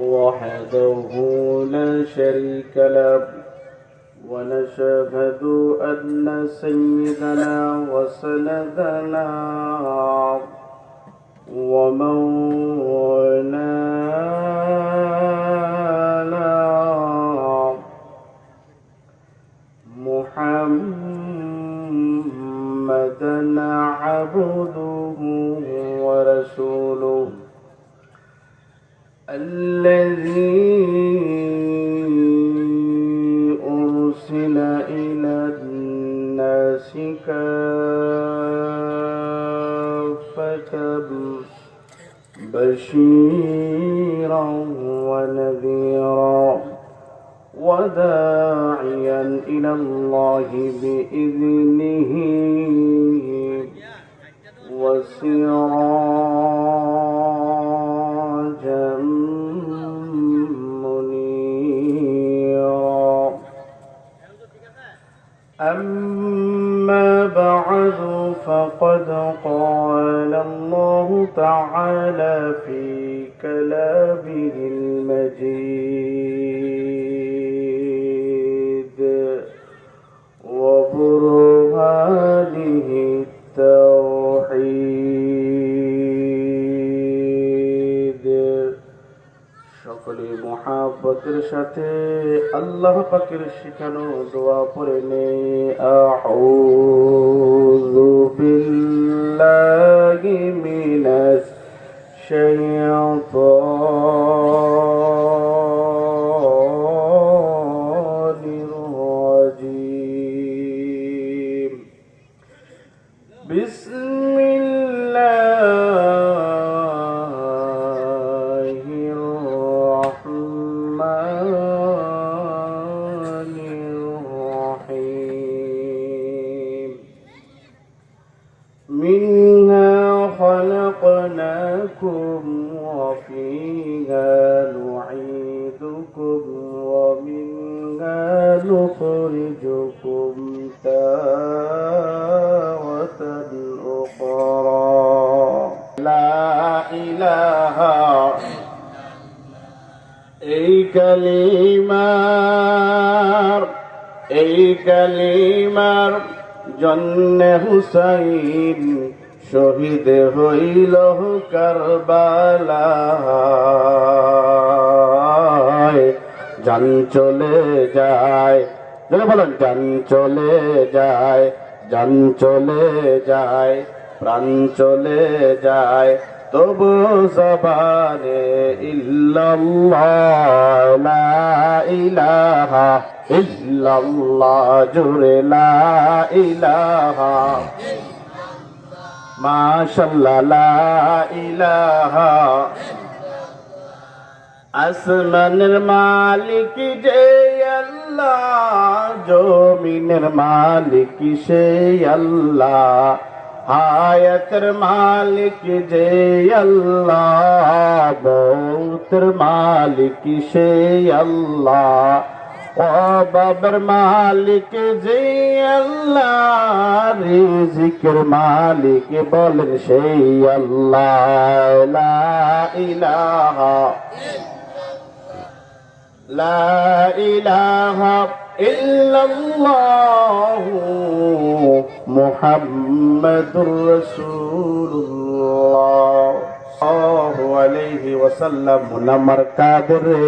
وحده لا شريك له ونشهد أن سيدنا وسندنا ومولانا محمدا عبده ورسوله الذي أرسل إلى الناس كافة بشيرا ونذيرا وداعيا إلى الله بإذنه وسراجا منيرا أما بعد فقد قال الله تعالى في كلامه المجيد وبرهانه التوحيد সকলে মুহাব্বতের সাথে আল্লাহ পাকের শিখানো দোয়া পড়ে নেই আউযু বিল্লাহি মিনাশ শাইতানির রাজীম বিসমিল্লাহির রহমানির রহিম মিনহা خلقناكم وفيها نعيدكم ومنها نخرجكم تارة أخرى لا إله এই কালিমার জন্যে হুসাইন শহীদ হইল কারবালায় জান চলে যায় যারা বলেন জান চলে যায় জান চলে যায় প্রাণ চলে যায় তবু জবানে ইল্লাল্লাহ লা ইলাহা ইল্লাল্লাহ জুরে লা ইলাহা মাশাআল্লাহ লা ইলাহা আসমানের মালিক যে আল্লাহ জমিনের মালিক সে আল্লাহ হায়াতের মালিক যে আল্লাহ মৌতের মালিক সে আল্লাহ বাবার মালিক যে আল্লাহ রিজিকের মালিক বলেন সেই আল্লাহ লা ইলাহা লা ইলাহা ইল্লাল্লাহু মুহাম্মাদুর রাসূলুল্লাহ সাল্লাল্লাহু আলাইহি ওয়াসাল্লাম মুনাম্মার কাদরে